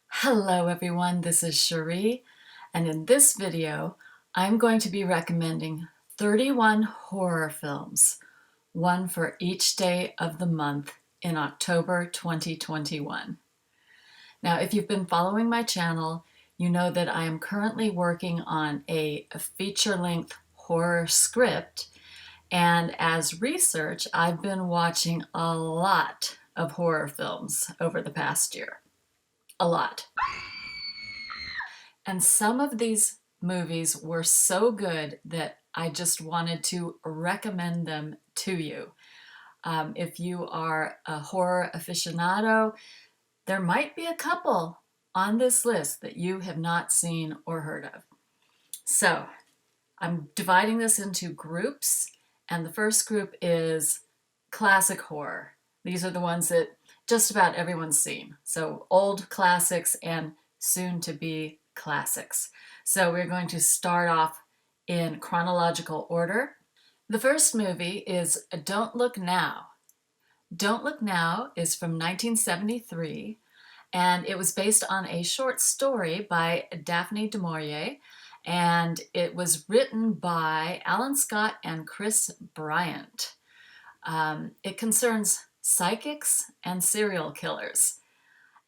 Hello everyone, this is Cherie, and in this video I'm going to be recommending 31 horror films, one for each day of the month in October 2021. Now, if you've been following my channel, you know that I am currently working on a feature-length horror script, and as research, I've been watching a lot of horror films over the past year. A lot. And some of these movies were so good that I just wanted to recommend them to you. If you are a horror aficionado, there might be a couple on this list that you have not seen or heard of. So I'm dividing this into groups, and the first group is classic horror. These are the ones that just about everyone's seen. So old classics and soon to be classics. So we're going to start off in chronological order. The first movie is Don't Look Now. Don't Look Now is from 1973, and it was based on a short story by Daphne du Maurier, and it was written by Alan Scott and Chris Bryant. It concerns psychics and serial killers,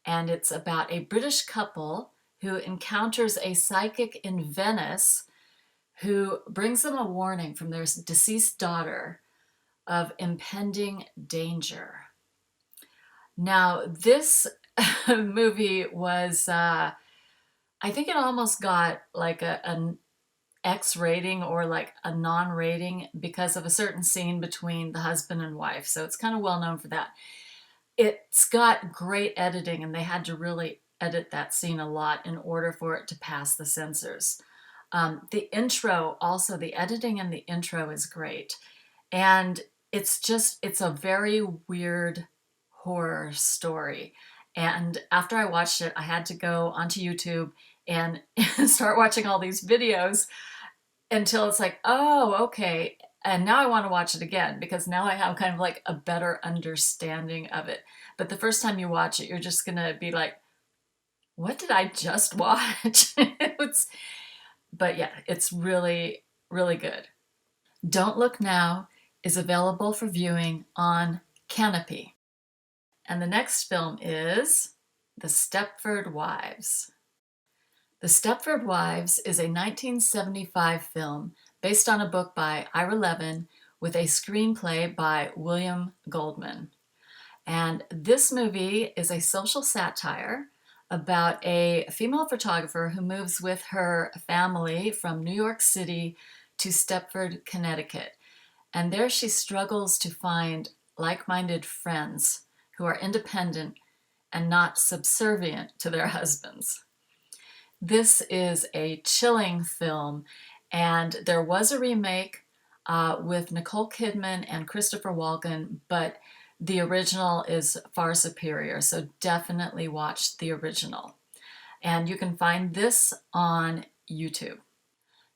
and it's about a British couple who encounters a psychic in Venice who brings them a warning from their deceased daughter of impending danger. Now, this movie was, I think it almost got like an X rating or like a non-rating because of a certain scene between the husband and wife. So it's kind of well known for that. It's got great editing, and they had to really edit that scene a lot in order for it to pass the censors. The intro also, the editing in the intro is great. And it's a very weird horror story. And after I watched it, I had to go onto YouTube and start watching all these videos until it's like, oh, okay. And now I want to watch it again because now I have kind of like a better understanding of it. But the first time you watch it, you're just going to be like, what did I just watch? But yeah, it's really, really good. Don't Look Now is available for viewing on Canopy. And the next film is The Stepford Wives. The Stepford Wives is a 1975 film based on a book by Ira Levin with a screenplay by William Goldman. And this movie is a social satire about a female photographer who moves with her family from New York City to Stepford, Connecticut. And there she struggles to find like-minded friends who are independent and not subservient to their husbands. This is a chilling film, and there was a remake with Nicole Kidman and Christopher Walken, but the original is far superior, so definitely watch the original. And you can find this on YouTube.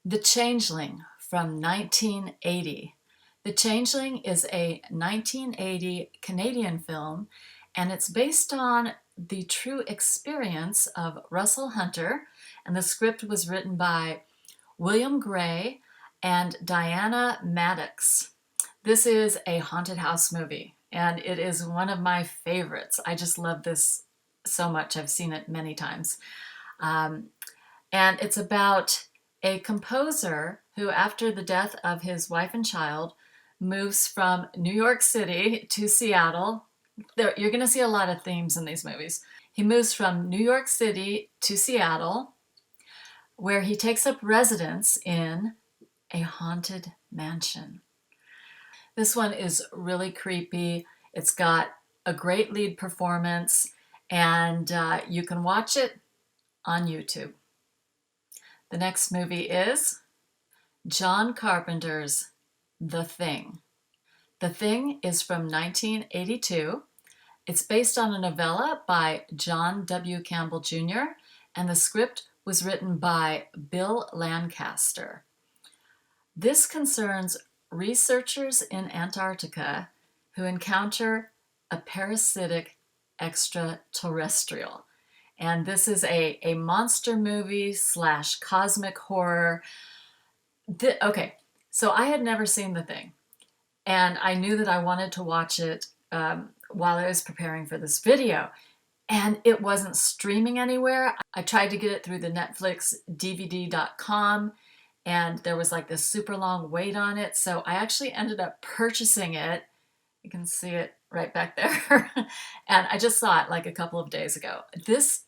The Changeling from 1980. The Changeling is a 1980 Canadian film, and it's based on the true experience of Russell Hunter, and the script was written by William Gray and Diana Maddox. This is a haunted house movie, and it is one of my favorites. I just love this so much. I've seen it many times. And it's about a composer who, after the death of his wife and child, moves from New York City to Seattle. You're going to see a lot of themes in these movies. He moves from New York City to Seattle, where he takes up residence in a haunted mansion. This one is really creepy. It's got a great lead performance, and you can watch it on YouTube. The next movie is John Carpenter's The Thing. The Thing is from 1982. It's based on a novella by John W. Campbell Jr., and the script was written by Bill Lancaster. This concerns researchers in Antarctica who encounter a parasitic extraterrestrial. And this is a monster movie slash cosmic horror. Okay, so I had never seen The Thing, and I knew that I wanted to watch it while I was preparing for this video, and it wasn't streaming anywhere. I tried to get it through the Netflix DVD.com, and there was like this super long wait on it. So I actually ended up purchasing it. You can see it right back there. And I just saw it like a couple of days ago. This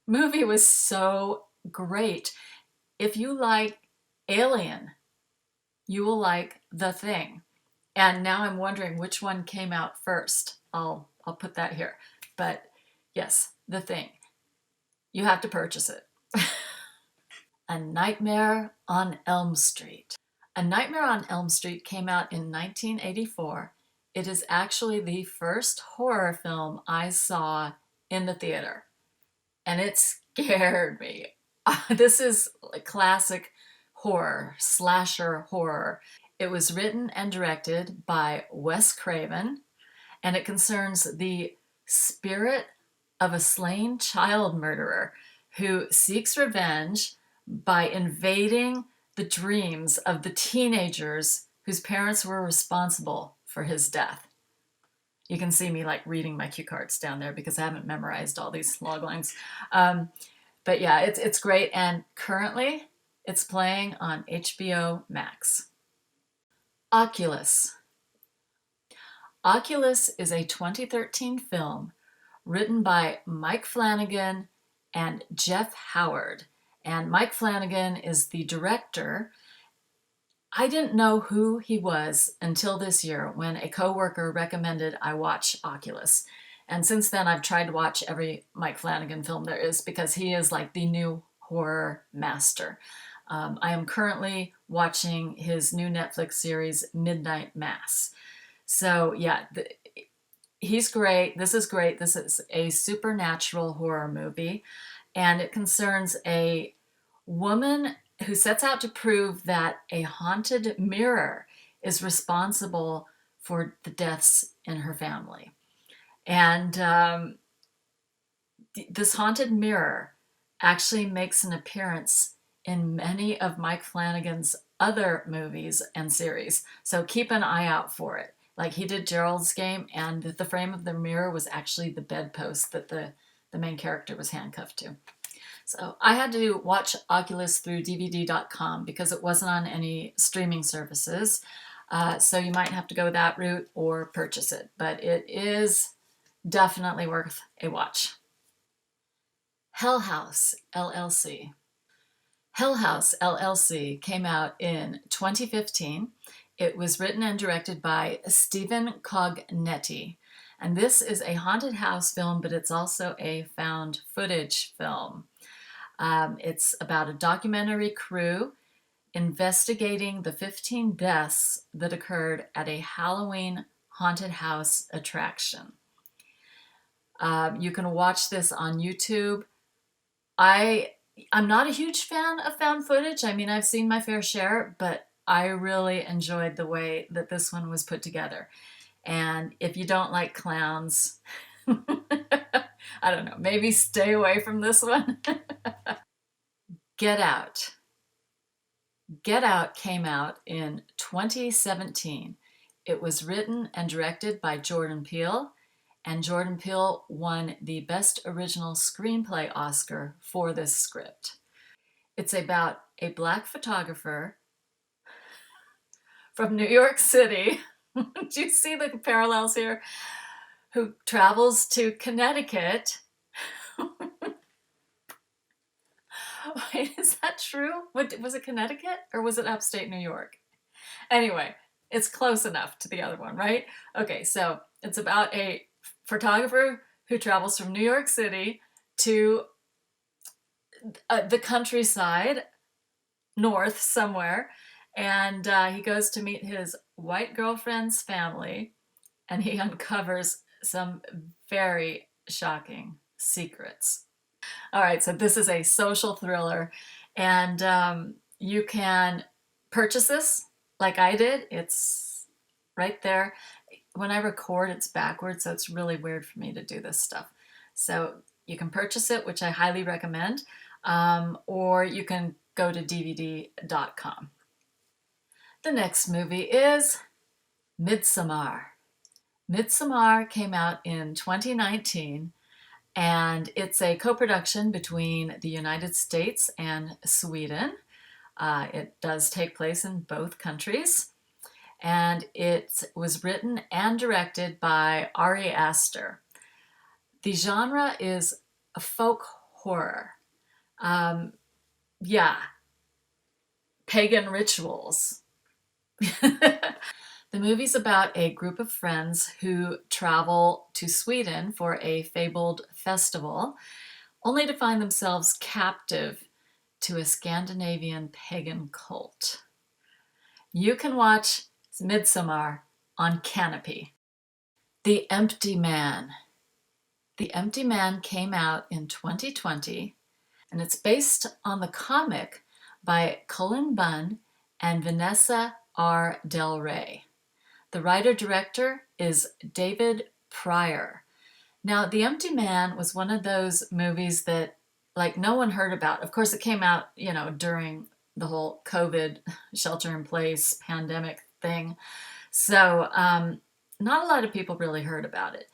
movie was so great. If you like Alien, you will like The Thing. And now I'm wondering which one came out first. I'll put that here. But yes, The Thing. You have to purchase it. A Nightmare on Elm Street. A Nightmare on Elm Street came out in 1984. It is actually the first horror film I saw in the theater, and it scared me. This is classic horror, slasher horror. It was written and directed by Wes Craven, and it concerns the spirit of a slain child murderer who seeks revenge by invading the dreams of the teenagers whose parents were responsible for his death. You can see me like reading my cue cards down there because I haven't memorized all these log lines. But yeah, it's great, and currently it's playing on HBO Max. Oculus. Oculus is a 2013 film written by Mike Flanagan and Jeff Howard. And Mike Flanagan is the director. I didn't know who he was until this year when a coworker recommended I watch Oculus. And since then, I've tried to watch every Mike Flanagan film there is because he is like the new horror master. I am currently watching his new Netflix series, Midnight Mass. So yeah, he's great. This is great. This is a supernatural horror movie, and it concerns a woman who sets out to prove that a haunted mirror is responsible for the deaths in her family. And this haunted mirror actually makes an appearance in many of Mike Flanagan's other movies and series. So keep an eye out for it. Like he did Gerald's Game, and the frame of the mirror was actually the bedpost that the main character was handcuffed to. So I had to watch Oculus through DVD.com because it wasn't on any streaming services. So you might have to go that route or purchase it. But it is definitely worth a watch. House LLC. House LLC came out in 2015. It was written and directed by Stephen Cognetti. And this is a haunted house film, but it's also a found footage film. It's about a documentary crew investigating the 15 deaths that occurred at a Halloween haunted house attraction. You can watch this on YouTube. I'm not a huge fan of found footage. I mean, I've seen my fair share, but I really enjoyed the way that this one was put together. And if you don't like clowns, I don't know, maybe stay away from this one. Get Out. Get Out came out in 2017. It was written and directed by Jordan Peele, and Jordan Peele won the Best Original Screenplay Oscar for this script. It's about a Black photographer from New York City. Do you see the parallels here? Who travels to Connecticut. Wait, is that true? Was it Connecticut or was it upstate New York? Anyway, it's close enough to the other one, right? Okay, so it's about a photographer who travels from New York City to the countryside, north somewhere, and he goes to meet his white girlfriend's family, and he uncovers some very shocking secrets. All right, so this is a social thriller, and you can purchase this like I did. It's right there. when I record, it's backwards, so it's really weird for me to do this stuff. So you can purchase it, which I highly recommend, or you can go to DVD.com. The next movie is Midsommar. Midsommar came out in 2019, and it's a co-production between the United States and Sweden. It does take place in both countries, and it was written and directed by Ari Aster. The genre is a folk horror. Yeah, pagan rituals. The movie's about a group of friends who travel to Sweden for a fabled festival, only to find themselves captive to a Scandinavian pagan cult. You can watch Midsommar on Canopy. The Empty Man. The Empty Man came out in 2020, and it's based on the comic by Cullen Bunn and Vanessa R. Del Rey. The writer-director is David Pryor. Now, The Empty Man was one of those movies that, like, no one heard about. Of course, it came out, during the whole COVID shelter-in-place pandemic thing. So not a lot of people really heard about it.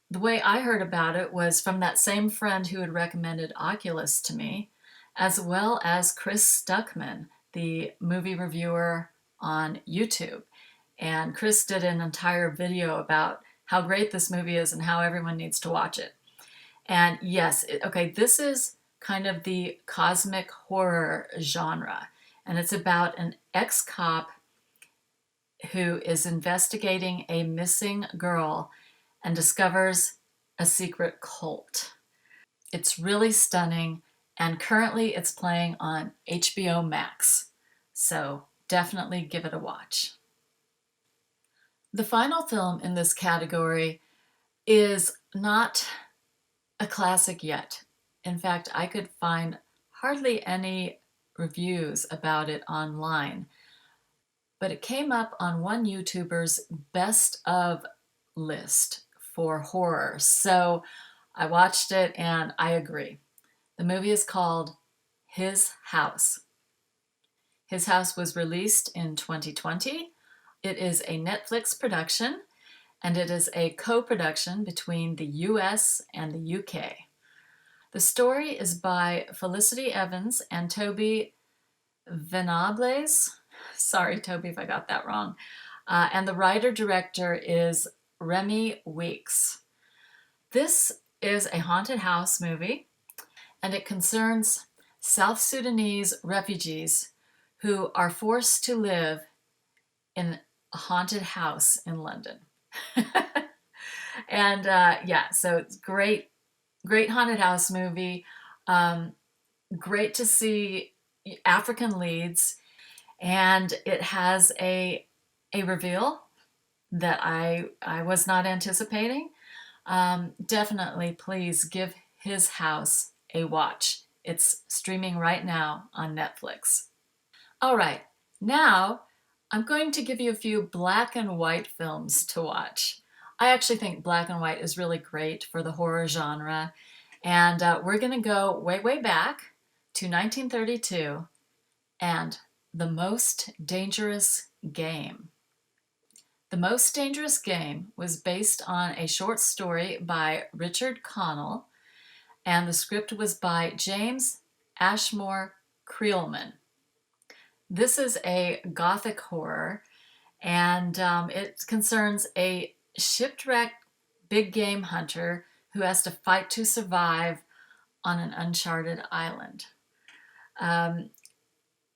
The way I heard about it was from that same friend who had recommended Oculus to me, as well as Chris Stuckman, the movie reviewer on YouTube. And Chris did an entire video about how great this movie is and how everyone needs to watch it. And yes, this is kind of the cosmic horror genre. And it's about an ex-cop who is investigating a missing girl and discovers a secret cult. It's really stunning, and currently it's playing on HBO Max. So definitely give it a watch. The final film in this category is not a classic yet. In fact, I could find hardly any reviews about it online, but it came up on one YouTuber's best of list for horror. So I watched it and I agree. The movie is called His House. His House was released in 2020. It is a Netflix production, and it is a co-production between the US and the UK. The story is by Felicity Evans and Toby Venables. Sorry, Toby, if I got that wrong. And the writer-director is Remy Weeks. This is a haunted house movie, and it concerns South Sudanese refugees who are forced to live in a haunted house in London. And so it's great haunted house movie. Great to see African leads, and it has a reveal that I was not anticipating. Definitely, please give His House a watch. It's streaming right now on Netflix. All right, now I'm going to give you a few black and white films to watch. I actually think black and white is really great for the horror genre. And we're going to go way, way back to 1932 and The Most Dangerous Game. The Most Dangerous Game was based on a short story by Richard Connell, and the script was by James Ashmore Creelman. This is a gothic horror, and it concerns a shipwrecked big game hunter who has to fight to survive on an uncharted island.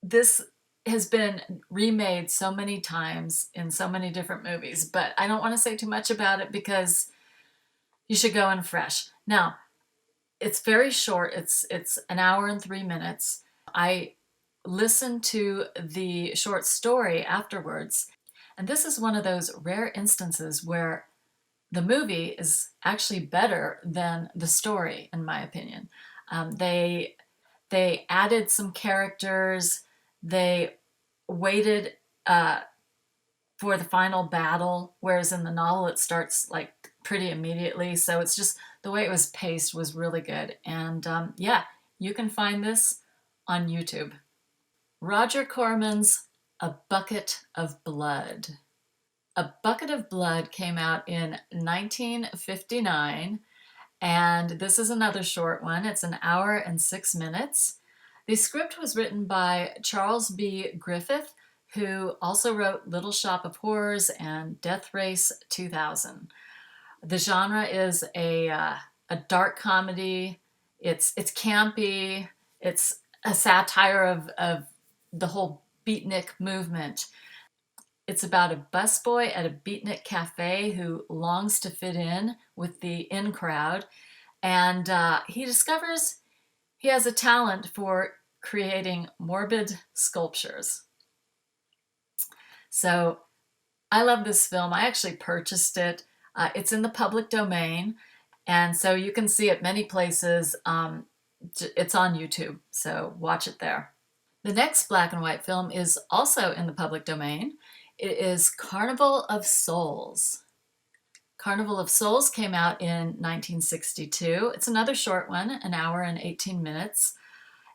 This has been remade so many times in so many different movies, but I don't want to say too much about it because you should go in fresh. Now, it's very short. It's an hour and 3 minutes. I listened to the short story afterwards, and this is one of those rare instances where the movie is actually better than the story, in my opinion. They added some characters. They waited for the final battle, whereas in the novel it starts like pretty immediately. So it's just the way it was paced was really good. And yeah, you can find this on YouTube. Roger Corman's A Bucket of Blood. A Bucket of Blood came out in 1959, and this is another short one. It's an hour and 6 minutes. The script was written by Charles B. Griffith, who also wrote Little Shop of Horrors and Death Race 2000. The genre is a dark comedy. It's campy. It's a satire of the whole beatnik movement. It's about a busboy at a beatnik cafe who longs to fit in with the in crowd, and he discovers he has a talent for creating morbid sculptures. So I love this film. I actually purchased it. It's in the public domain, and so you can see it many places. It's on YouTube, so watch it there. The next black and white film is also in the public domain. It is Carnival of Souls. Carnival of Souls came out in 1962. It's another short one, an hour and 18 minutes.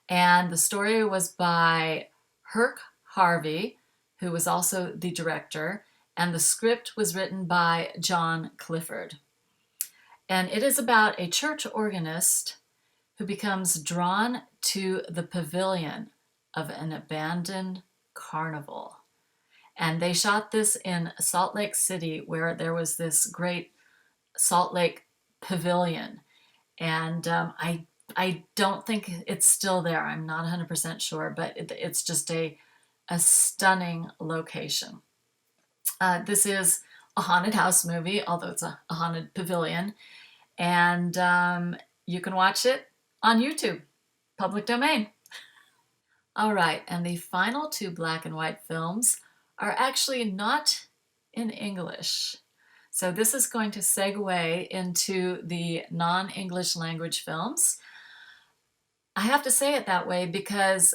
And the story was by Herc Harvey, who was also the director, and the script was written by John Clifford. And it is about a church organist who becomes drawn to the pavilion of an abandoned carnival. And they shot this in Salt Lake City, where there was this great Salt Lake pavilion. And I don't think it's still there. I'm not 100% sure, but it's just a stunning location. This is a haunted house movie, although it's a haunted pavilion. And you can watch it on YouTube, public domain. All right, and the final two black and white films are actually not in English. So this is going to segue into the non-English language films. I have to say it that way because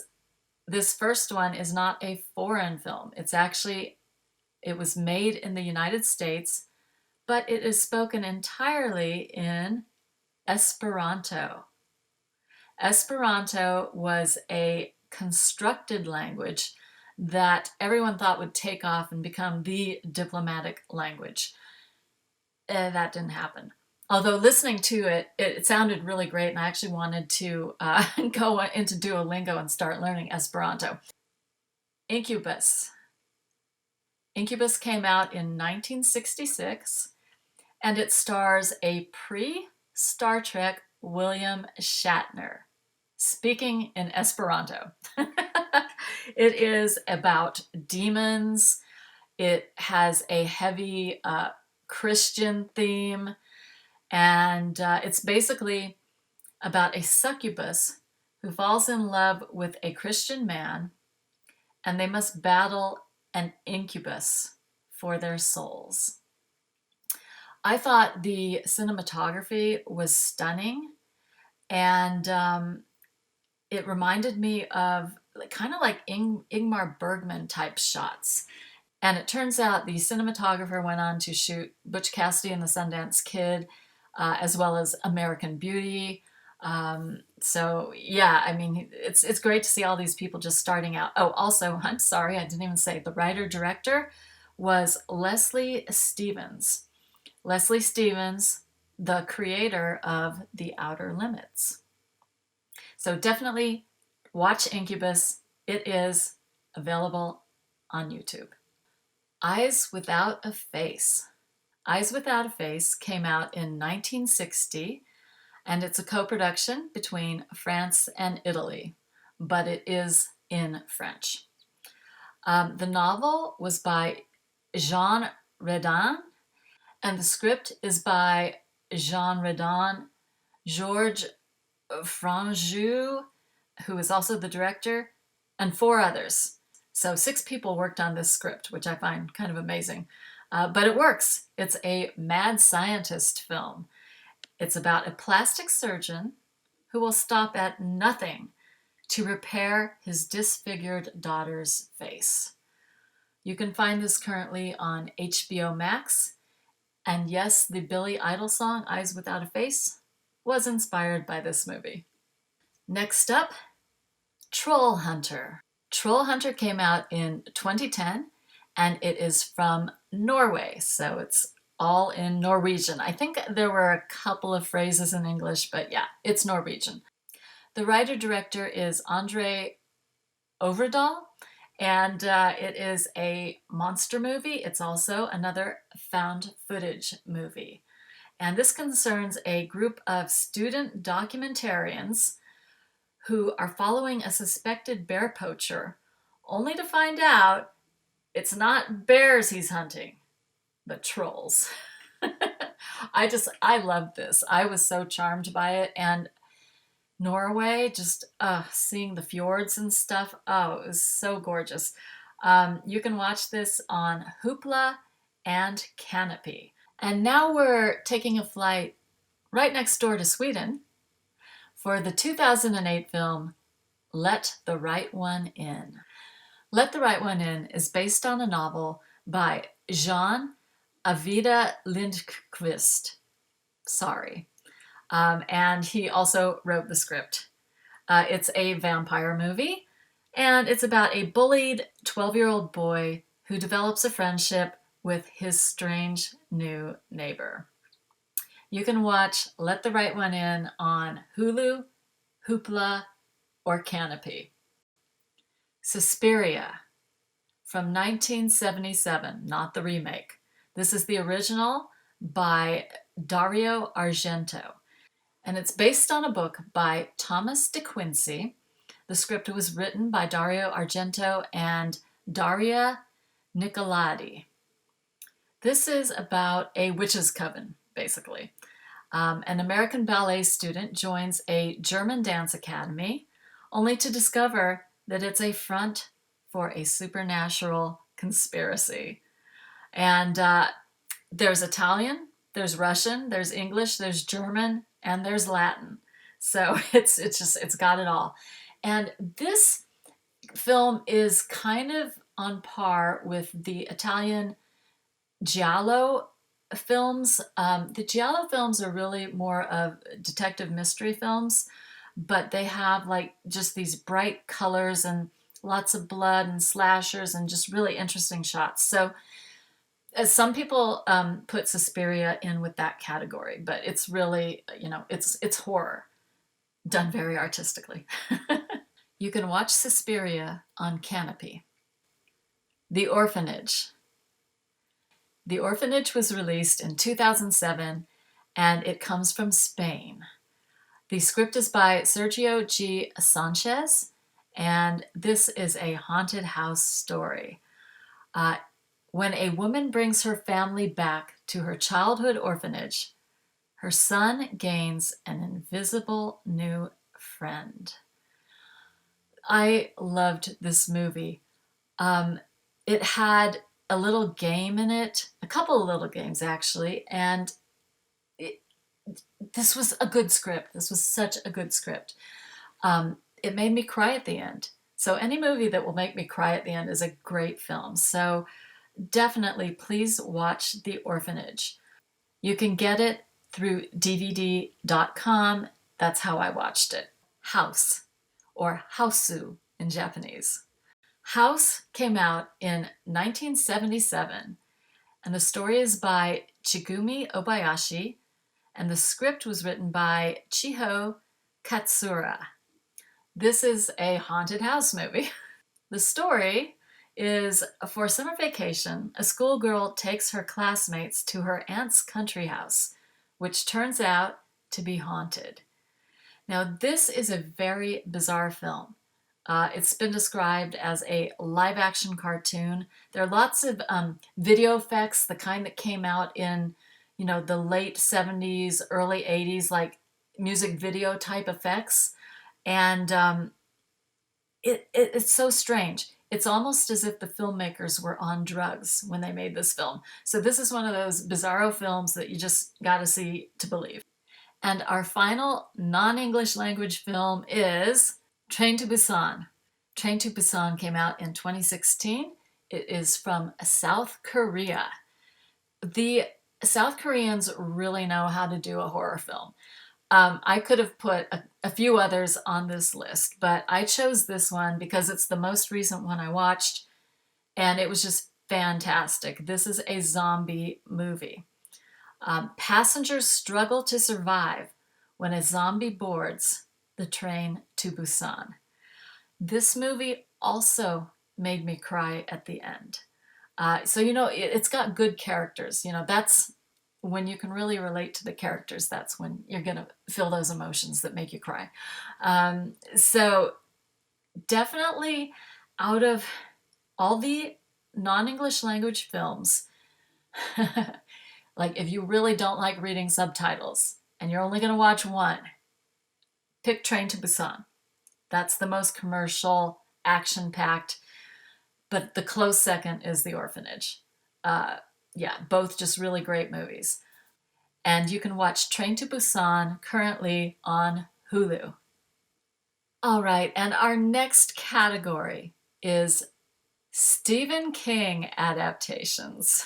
this first one is not a foreign film. It was made in the United States, but it is spoken entirely in Esperanto. Esperanto was a constructed language that everyone thought would take off and become the diplomatic language. That didn't happen. Although listening to it, it sounded really great, and I actually wanted to go into Duolingo and start learning Esperanto. Incubus. Incubus came out in 1966, and it stars a pre-Star Trek William Shatner speaking in Esperanto. It is about demons. It has a heavy Christian theme, and it's basically about a succubus who falls in love with a Christian man, and they must battle an incubus for their souls. I thought the cinematography was stunning, and it reminded me of kind of like Ingmar Bergman type shots. And it turns out the cinematographer went on to shoot Butch Cassidy and the Sundance Kid, as well as American Beauty. So yeah, I mean, it's great to see all these people just starting out. Oh, also, I'm sorry, I didn't even say the writer-director was Leslie Stevens. Leslie Stevens, the creator of The Outer Limits. So definitely watch Incubus. It is available on YouTube. Eyes Without a Face. Eyes Without a Face came out in 1960, and it's a co-production between France and Italy, but it is in French. The novel was by Jean Redon, and the script is by Jean Redon, Georges Franjou, who is also the director, and 4 others. So 6 people worked on this script, which I find kind of amazing. But it works. It's a mad scientist film. It's about a plastic surgeon who will stop at nothing to repair his disfigured daughter's face. You can find this currently on HBO Max. And yes, the Billy Idol song, Eyes Without a Face, was inspired by this movie. Next up, Trollhunter. Trollhunter came out in 2010 and it is from Norway, so it's all in Norwegian. I think there were a couple of phrases in English, but yeah, it's Norwegian. The writer-director is Andre Overdahl, and it is a monster movie. It's also another found footage movie. And this concerns a group of student documentarians who are following a suspected bear poacher, only to find out it's not bears he's hunting, but trolls. I loved this. I was so charmed by it. And Norway, just seeing the fjords and stuff, oh, it was so gorgeous. You can watch this on Hoopla and Canopy. And now we're taking a flight right next door to Sweden for the 2008 film Let the Right One In. Let the Right One In is based on a novel by Jean Avida Lindqvist. Sorry. And he also wrote the script. It's a vampire movie, and it's about a bullied 12-year-old boy who develops a friendship with his strange new neighbor. You can watch Let the Right One In on Hulu, Hoopla, or Canopy. Suspiria from 1977, not the remake. This is the original by Dario Argento, and it's based on a book by Thomas De Quincey. The script was written by Dario Argento and Daria Nicoladi. This is about a witches' coven, basically. An American ballet student joins a German dance academy, only to discover that it's a front for a supernatural conspiracy. And there's Italian, there's Russian, there's English, there's German, and there's Latin. So it's got it all. And this film is kind of on par with the Italian giallo films. The giallo films are really more of detective mystery films, but they have like just these bright colors and lots of blood and slashers and just really interesting shots. So as some people put Suspiria in with that category, but it's really, it's horror done very artistically. You can watch Suspiria on Canopy. The Orphanage. The Orphanage was released in 2007, and it comes from Spain. The script is by Sergio G. Sanchez, and this is a haunted house story. When a woman brings her family back to her childhood orphanage, her son gains an invisible new friend. I loved this movie. It had a little game in it, a couple of little games actually, and this was a good script. This was such a good script. It made me cry at the end. So any movie that will make me cry at the end is a great film. So definitely please watch The Orphanage. You can get it through DVD.com. That's how I watched it. House, or Hausu in Japanese. House came out in 1977, and the story is by Chigumi Obayashi, and the script was written by Chiho Katsura. This is a haunted house movie. The story is, for summer vacation, a schoolgirl takes her classmates to her aunt's country house, which turns out to be haunted. Now, this is a very bizarre film. It's been described as a live-action cartoon. There are lots of video effects, the kind that came out in, the late 70s, early 80s, like music video type effects. And it's so strange. It's almost as if the filmmakers were on drugs when they made this film. So this is one of those bizarro films that you just got to see to believe. And our final non-English language film is Train to Busan. Train to Busan came out in 2016. It is from South Korea. The South Koreans really know how to do a horror film. I could have put a few others on this list, but I chose this one because it's the most recent one I watched, and it was just fantastic. This is a zombie movie. Passengers struggle to survive when a zombie boards the train to Busan. This movie also made me cry at the end. It's got good characters. That's when you can really relate to the characters. That's when you're going to feel those emotions that make you cry. So definitely, out of all the non-English language films, like if you really don't like reading subtitles and you're only going to watch one, pick Train to Busan. That's the most commercial, action-packed, but the close second is The Orphanage. Yeah, both just really great movies. And you can watch Train to Busan currently on Hulu. All right, and our next category is Stephen King adaptations.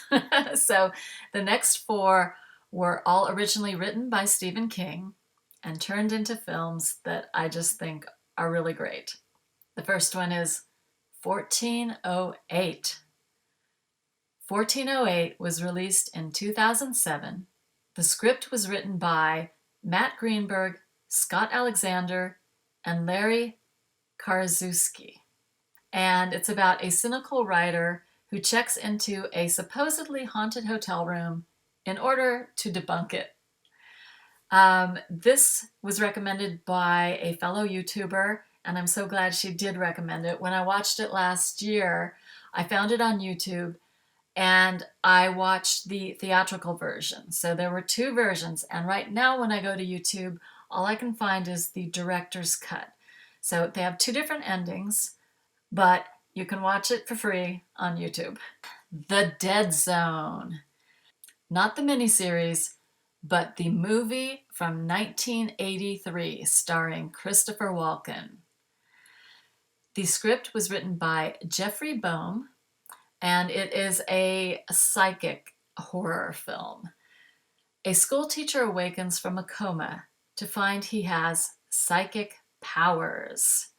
So the next four were all originally written by Stephen King and turned into films that I just think are really great. The first one is 1408. 1408 was released in 2007. The script was written by Matt Greenberg, Scott Alexander, and Larry Karaszewski. And it's about a cynical writer who checks into a supposedly haunted hotel room in order to debunk it. This was recommended by a fellow YouTuber, and I'm so glad she did recommend it. When I watched it last year, I found it on YouTube, and I watched the theatrical version. So there were two versions, and right now when I go to YouTube, all I can find is the director's cut. So they have two different endings, but you can watch it for free on YouTube. The Dead Zone. Not the miniseries, but the movie from 1983 starring Christopher Walken. The script was written by Jeffrey Boehm, and it is a psychic horror film. A school teacher awakens from a coma to find he has psychic powers.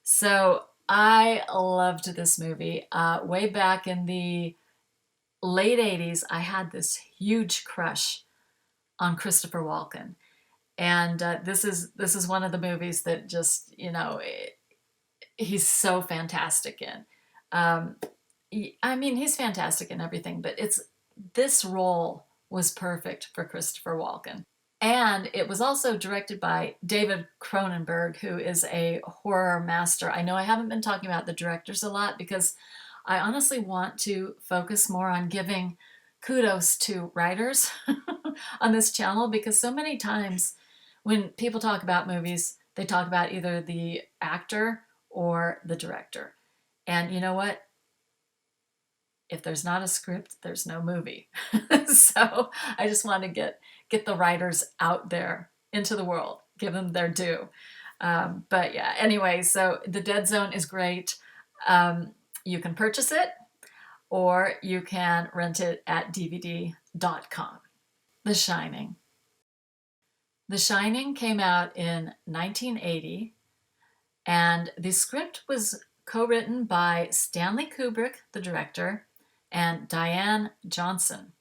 So I loved this movie. Way back in the late 80s, I had this huge crush on Christopher Walken. And this is one of the movies that just, he's so fantastic in. He's fantastic in everything, but this role was perfect for Christopher Walken. And it was also directed by David Cronenberg, who is a horror master. I know I haven't been talking about the directors a lot because I honestly want to focus more on giving kudos to writers on this channel, because so many times when people talk about movies, they talk about either the actor or the director. And you know what? If there's not a script, there's no movie. So I just want to get the writers out there into the world, give them their due. But yeah, anyway, so The Dead Zone is great. You can purchase it or you can rent it at DVD.com. The Shining. The Shining came out in 1980, and the script was co-written by Stanley Kubrick, the director, and Diane Johnson.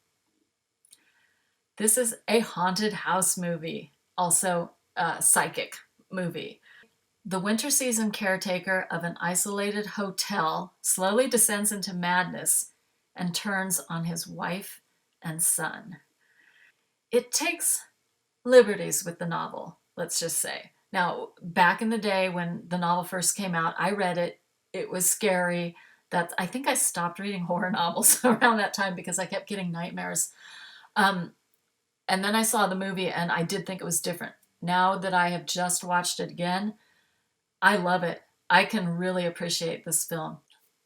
This is a haunted house movie, also a psychic movie. The winter season caretaker of an isolated hotel slowly descends into madness and turns on his wife and son. It takes liberties with the novel, let's just say. Now, back in the day when the novel first came out, I read it. It was scary. I think I stopped reading horror novels around that time because I kept getting nightmares. And then I saw the movie and I did think it was different. Now that I have just watched it again, I love it. I can really appreciate this film.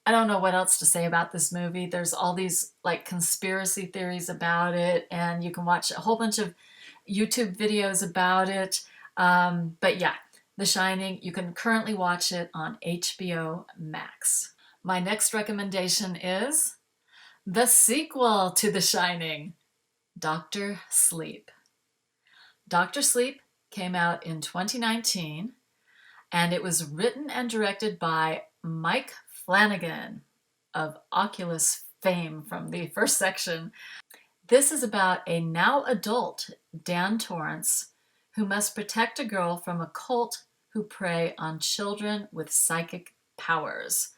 I don't know what else to say about this movie. There's all these like conspiracy theories about it, and you can watch a whole bunch of YouTube videos about it. But yeah, The Shining, you can currently watch it on HBO Max. My next recommendation is the sequel to The Shining, Doctor Sleep. Doctor Sleep came out in 2019, and it was written and directed by Mike Flanagan of Oculus fame from the first section. This is about a now adult Dan Torrance who must protect a girl from a cult who prey on children with psychic powers.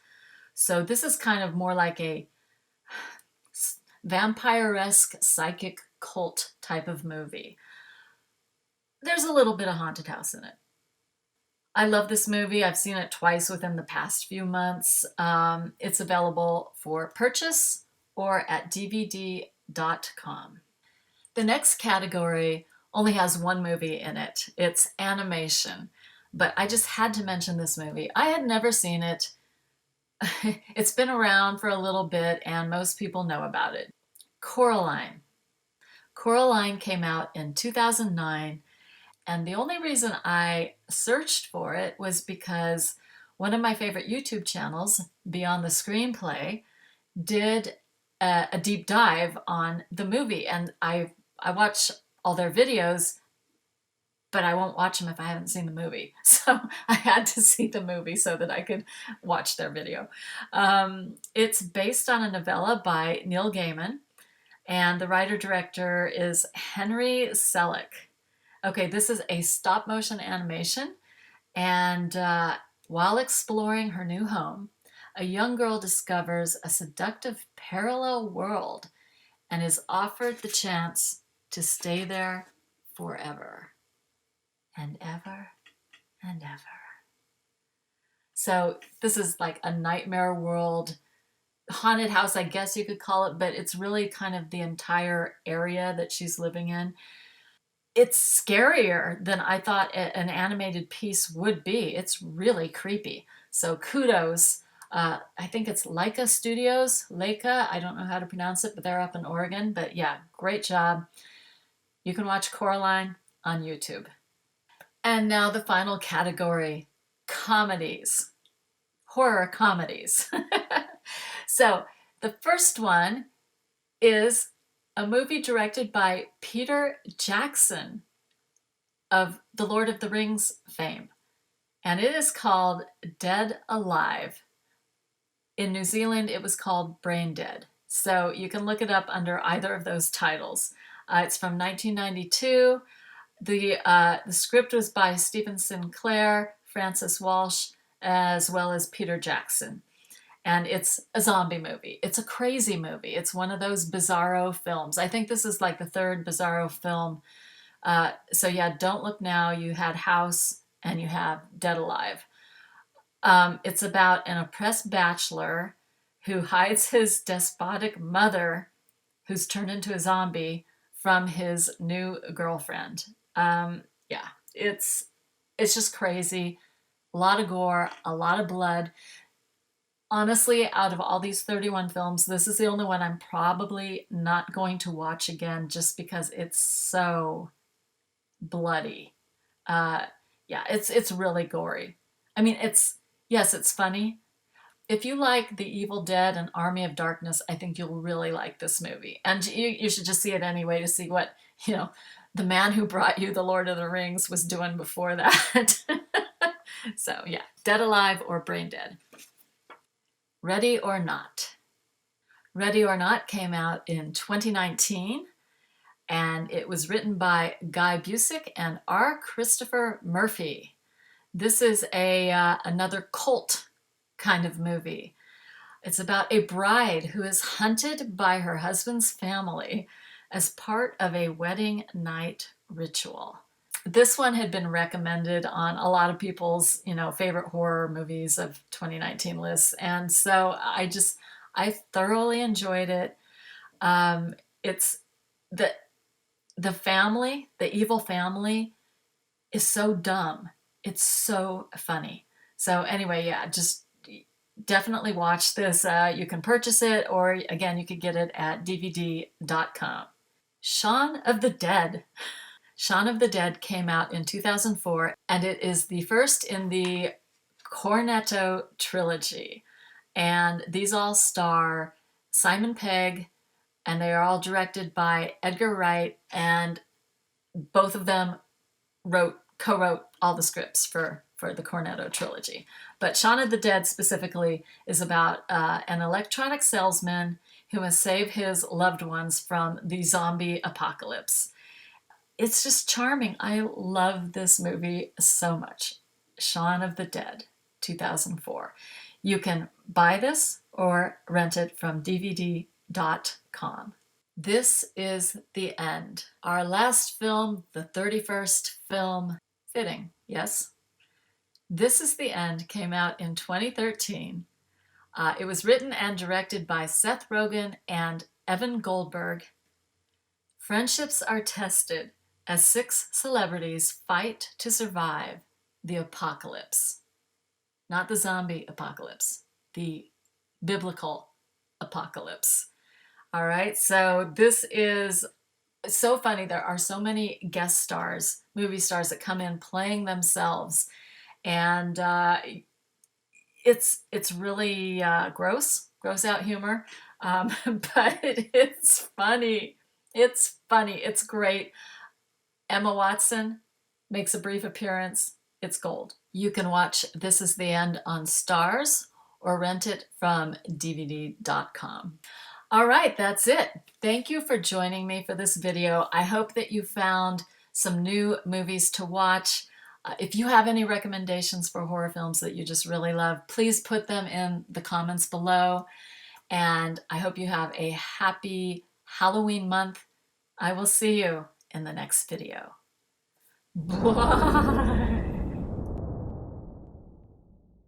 So this is kind of more like a vampire-esque psychic cult type of movie. There's a little bit of haunted house in it. I love this movie. I've seen it twice within the past few months. It's available for purchase or at dvd.com. The next category only has one movie in it. It's animation. But I just had to mention this movie. I had never seen it. It's been around for a little bit and most people know about it. Coraline. Coraline came out in 2009, and the only reason I searched for it was because one of my favorite YouTube channels, Beyond the Screenplay, did a deep dive on the movie, and I watch all their videos, but I won't watch them if I haven't seen the movie. So I had to see the movie so that I could watch their video. It's based on a novella by Neil Gaiman, and the writer-director is Henry Selick. Okay, this is a stop-motion animation, and while exploring her new home, a young girl discovers a seductive parallel world and is offered the chance to stay there forever and ever and ever. So this is like a nightmare world, haunted house, I guess you could call it, but it's really kind of the entire area that she's living in. It's scarier than I thought an animated piece would be. It's really creepy. So kudos. I think it's Leica Studios. Leica, I don't know how to pronounce it, but they're up in Oregon. But yeah, great job. You can watch Coraline on YouTube. And now the final category, comedies. Horror comedies. So the first one is a movie directed by Peter Jackson of the Lord of the Rings fame. And it is called Dead Alive. In New Zealand, it was called Brain Dead. So you can look it up under either of those titles. It's from 1992. The script was by Stephen Sinclair, Francis Walsh, as well as Peter Jackson. And it's a zombie movie. It's a crazy movie. It's one of those bizarro films. I think this is like the third bizarro film. So yeah, Don't Look Now, you had House, and you have Dead Alive. It's about an oppressed bachelor who hides his despotic mother, who's turned into a zombie, from his new girlfriend. Yeah, it's just crazy. A lot of gore, a lot of blood. Honestly, out of all these 31 films, this is the only one I'm probably not going to watch again just because it's so bloody. Yeah, it's really gory. I mean, yes, it's funny. If you like The Evil Dead and Army of Darkness, I think you'll really like this movie. And you should just see it anyway to see what, the man who brought you The Lord of the Rings was doing before that. So yeah, Dead Alive or Brain Dead. Ready or Not. Ready or Not came out in 2019, and it was written by Guy Busick and R. Christopher Murphy. This is another cult kind of movie. It's about a bride who is hunted by her husband's family as part of a wedding night ritual. This one had been recommended on a lot of people's, favorite horror movies of 2019 lists. And so I thoroughly enjoyed it. It's the family, the evil family is so dumb. It's so funny. So anyway, yeah, just definitely watch this. You can purchase it, or again, you could get it at dvd.com. Shaun of the Dead. Shaun of the Dead came out in 2004, and it is the first in the Cornetto trilogy. And these all star Simon Pegg, and they are all directed by Edgar Wright, and both of them co-wrote all the scripts for the Cornetto trilogy. But Shaun of the Dead specifically is about an electronic salesman who must save his loved ones from the zombie apocalypse. It's just charming. I love this movie so much. Shaun of the Dead, 2004. You can buy this or rent it from DVD.com. This is the end. Our last film, the 31st film. Fitting, yes? This is the End came out in 2013. It was written and directed by Seth Rogen and Evan Goldberg. Friendships are tested as 6 celebrities fight to survive the apocalypse. Not the zombie apocalypse, the biblical apocalypse. All right, so this is so funny. There are so many guest stars, movie stars that come in playing themselves, and it's really gross out humor, but it's funny. It's funny. It's great. Emma Watson makes a brief appearance. It's gold. You can watch This Is the End on Stars or rent it from DVD.com. All right, that's it. Thank you for joining me for this video. I hope that you found some new movies to watch. If you have any recommendations for horror films that you just really love, please put them in the comments below. And I hope you have a happy Halloween month. I will see you in the next video. Bye.